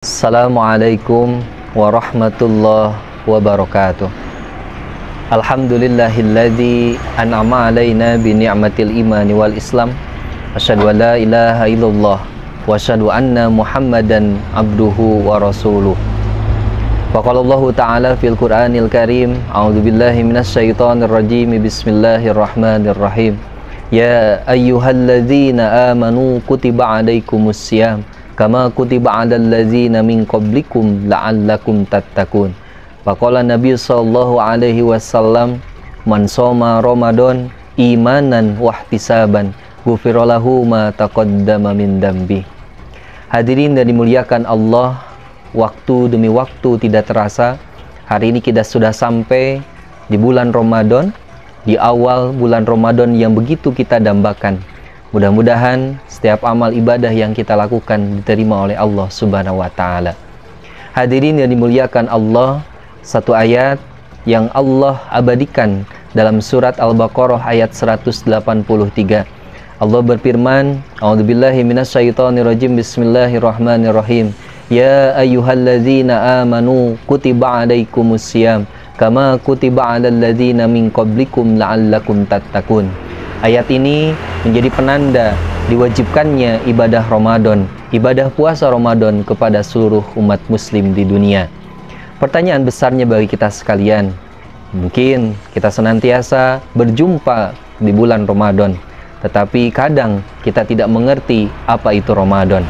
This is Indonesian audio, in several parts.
Assalamualaikum warahmatullahi wabarakatuh. Alhamdulillahilladzi an'ama alaina bi ni'matil imani wal islam. Asyhadu an la ilaha illallah wa asyhadu anna Muhammadan abduhu wa rasuluh. Wa qala Allah ta'ala fil Qur'anil Karim, a'udzu billahi minasyaitonir rajim. Bismillahirrahmanirrahim. Ya ayyuhalladzina amanu kutiba 'alaikumus syiyam kama kutiba 'alal ladzina min qablikum la'allakum tattaqun. Faqala Nabi sallallahu alaihi wasallam, man shoma Ramadan imanan wa ihtisaban ghufira lahu ma taqaddama min dambi. Hadirin dan dimuliakan Allah, waktu demi waktu tidak terasa. Hari ini kita sudah sampai di bulan Ramadan, di awal bulan Ramadan yang begitu kita dambakan. Mudah-mudahan setiap amal ibadah yang kita lakukan diterima oleh Allah Subhanahu wa Ta'ala. Hadirin yang dimuliakan Allah, satu ayat yang Allah abadikan dalam surat Al-Baqarah ayat 183. Allah berfirman, a'udzubillahi minasyaitonirrajim, bismillahirrahmanirrahim. Ya ayyuhalladzina amanu kutiba 'alaikumus syiyam kama kutiba 'alal ladzina min qablikum la'allakum tattaqun. Ayat ini menjadi penanda diwajibkannya ibadah Ramadan, ibadah puasa Ramadan kepada seluruh umat muslim di dunia. Pertanyaan besarnya bagi kita sekalian, mungkin kita senantiasa berjumpa di bulan Ramadan, tetapi kadang kita tidak mengerti apa itu Ramadan.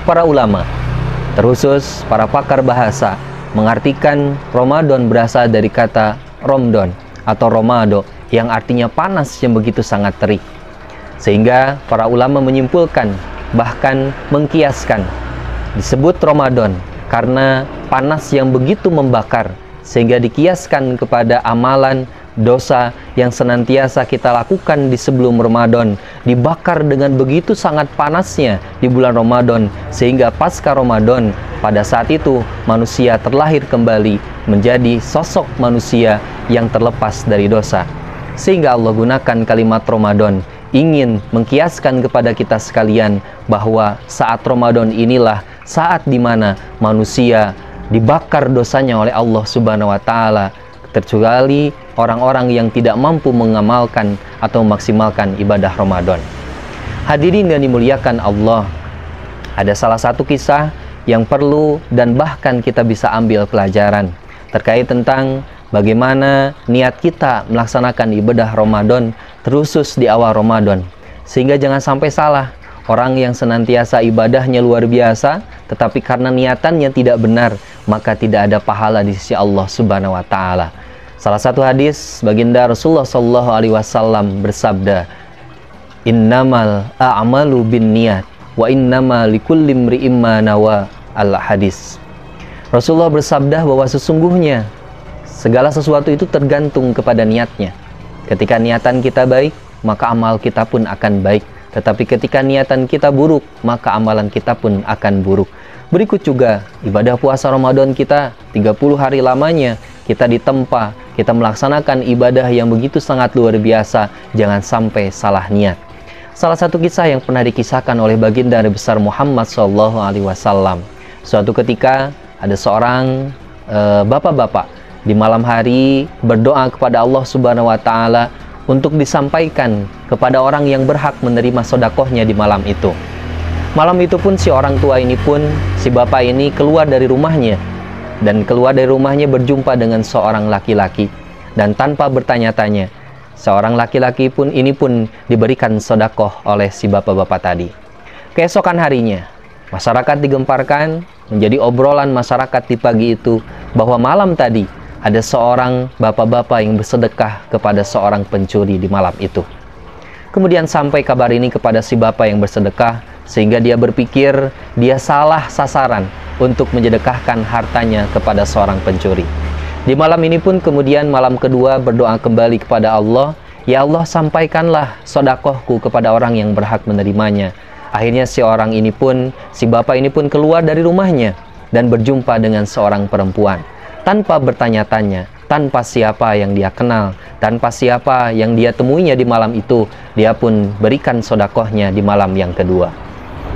Para ulama, terkhusus para pakar bahasa, mengartikan Ramadan berasal dari kata Romdon atau Romado, yang artinya panas yang begitu sangat terik. Sehingga para ulama menyimpulkan, bahkan mengkiaskan, disebut Ramadan karena panas yang begitu membakar, sehingga dikiaskan kepada amalan dosa yang senantiasa kita lakukan di sebelum Ramadan, dibakar dengan begitu sangat panasnya di bulan Ramadan, sehingga pasca Ramadan pada saat itu manusia terlahir kembali menjadi sosok manusia yang terlepas dari dosa. Sehingga Allah gunakan kalimat Ramadan ingin mengkiaskan kepada kita sekalian bahwa saat Ramadan inilah saat dimana manusia dibakar dosanya oleh Allah Subhanahu wa Ta'ala, terkecuali orang-orang yang tidak mampu mengamalkan atau memaksimalkan ibadah Ramadan. Hadirin yang dimuliakan Allah, ada salah satu kisah yang perlu dan bahkan kita bisa ambil pelajaran terkait tentang bagaimana niat kita melaksanakan ibadah Ramadan, terkhusus di awal Ramadan. Sehingga jangan sampai salah, orang yang senantiasa ibadahnya luar biasa, tetapi karena niatannya tidak benar, maka tidak ada pahala di sisi Allah Subhanahu wa Ta'ala. Salah satu hadis baginda Rasulullah sallallahu alaihi wasallam bersabda, innamal a'malu binniyat wa innama likulli imri'in ma nawa. Al-hadis. Rasulullah bersabda bahwa sesungguhnya segala sesuatu itu tergantung kepada niatnya. Ketika niatan kita baik, maka amal kita pun akan baik. Tetapi ketika niatan kita buruk, maka amalan kita pun akan buruk. Berikut juga ibadah puasa Ramadan kita 30 hari lamanya kita ditempa, kita melaksanakan ibadah yang begitu sangat luar biasa. Jangan sampai salah niat. Salah satu kisah yang pernah dikisahkan oleh baginda Nabi besar Muhammad SAW. Suatu ketika ada seorang bapak-bapak di malam hari berdoa kepada Allah Subhanahu wa Ta'ala untuk disampaikan kepada orang yang berhak menerima sodakohnya di malam itu. Malam itu pun si orang tua ini pun, si bapak ini keluar dari rumahnya, dan keluar dari rumahnya berjumpa dengan seorang laki-laki, dan tanpa bertanya-tanya seorang laki-laki pun ini pun diberikan sodakoh oleh si bapak-bapak tadi. Keesokan harinya masyarakat digemparkan, menjadi obrolan masyarakat di pagi itu bahwa malam tadi ada seorang bapak-bapak yang bersedekah kepada seorang pencuri di malam itu. Kemudian sampai kabar ini kepada si bapak yang bersedekah, sehingga dia berpikir dia salah sasaran untuk mensedekahkan hartanya kepada seorang pencuri. Di malam ini pun kemudian malam kedua berdoa kembali kepada Allah, ya Allah, sampaikanlah sodakohku kepada orang yang berhak menerimanya. Akhirnya si bapak ini pun keluar dari rumahnya dan berjumpa dengan seorang perempuan. Tanpa bertanya-tanya, tanpa siapa yang dia kenal, tanpa siapa yang dia temuinya di malam itu, dia pun berikan sodakohnya di malam yang kedua.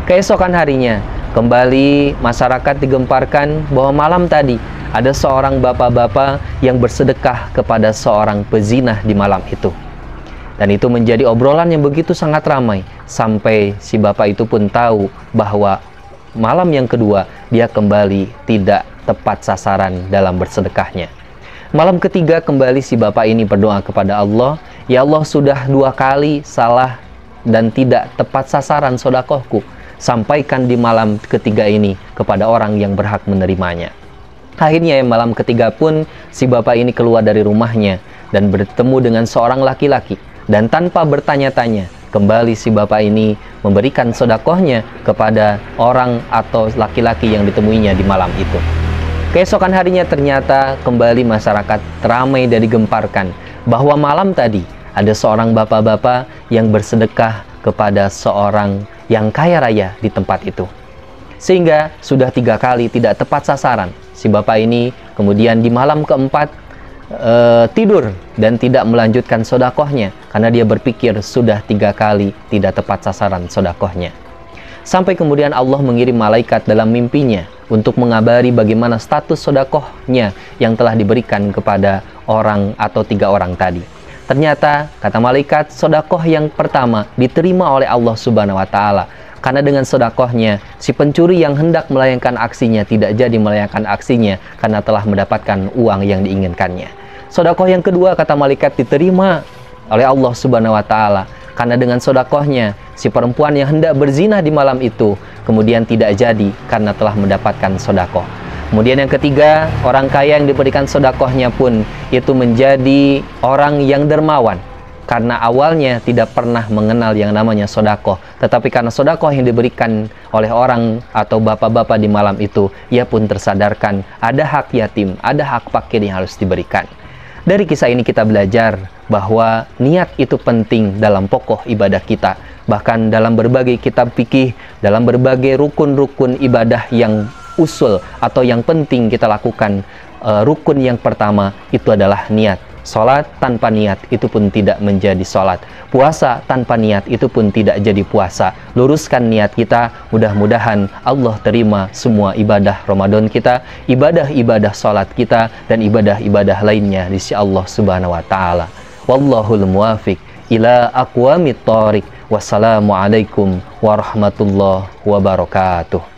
Keesokan harinya, kembali masyarakat digemparkan bahwa malam tadi ada seorang bapak-bapak yang bersedekah kepada seorang pezinah di malam itu. Dan itu menjadi obrolan yang begitu sangat ramai, sampai si bapak itu pun tahu bahwa malam yang kedua dia kembali tidak tepat sasaran dalam bersedekahnya. Malam ketiga kembali si bapak ini berdoa kepada Allah, "Ya Allah, sudah 2 kali salah dan tidak tepat sasaran sedekahku. Sampaikan di malam ketiga ini kepada orang yang berhak menerimanya." Akhirnya malam ketiga pun si bapak ini keluar dari rumahnya dan bertemu dengan seorang laki-laki. Dan tanpa bertanya-tanya, kembali si bapak ini memberikan sedekahnya kepada orang atau laki-laki yang ditemuinya di malam itu. Keesokan harinya ternyata kembali masyarakat ramai dan digemparkan bahwa malam tadi ada seorang bapak-bapak yang bersedekah kepada seorang yang kaya raya di tempat itu. Sehingga sudah 3 kali tidak tepat sasaran. Si bapak ini kemudian di malam keempat tidur dan tidak melanjutkan sedekahnya karena dia berpikir sudah 3 kali tidak tepat sasaran sedekahnya. Sampai kemudian Allah mengirim malaikat dalam mimpinya untuk mengabari bagaimana status sedekahnya yang telah diberikan kepada orang atau 3 orang tadi. Ternyata kata malaikat, sedekah yang pertama diterima oleh Allah Subhanahu wa taala. Karena dengan sedekahnya, si pencuri yang hendak melayangkan aksinya tidak jadi melayangkan aksinya karena telah mendapatkan uang yang diinginkannya. Sedekah yang kedua, kata malaikat, diterima oleh Allah Subhanahu wa taala. Karena dengan sedekahnya, si perempuan yang hendak berzina di malam itu kemudian tidak jadi karena telah mendapatkan sedekah. Kemudian yang ketiga, orang kaya yang diberikan sedekahnya pun itu menjadi orang yang dermawan. Karena awalnya tidak pernah mengenal yang namanya sedekah, tetapi karena sedekah yang diberikan oleh orang atau bapak-bapak di malam itu, ia pun tersadarkan ada hak yatim, ada hak fakir yang harus diberikan. Dari kisah ini kita belajar bahwa niat itu penting dalam pokok ibadah kita. Bahkan dalam berbagai kitab fikih, dalam berbagai rukun-rukun ibadah yang usul atau yang penting kita lakukan, rukun yang pertama itu adalah niat. Salat tanpa niat itu pun tidak menjadi salat. Puasa tanpa niat itu pun tidak jadi puasa. Luruskan niat kita, mudah-mudahan Allah terima semua ibadah Ramadan kita, ibadah-ibadah salat kita, dan ibadah-ibadah lainnya di sisi Allah Subhanahu wa taala. Wallahul muwafiq ila aqwamit thoriq. Wassalamualaikum warahmatullahi wabarakatuh.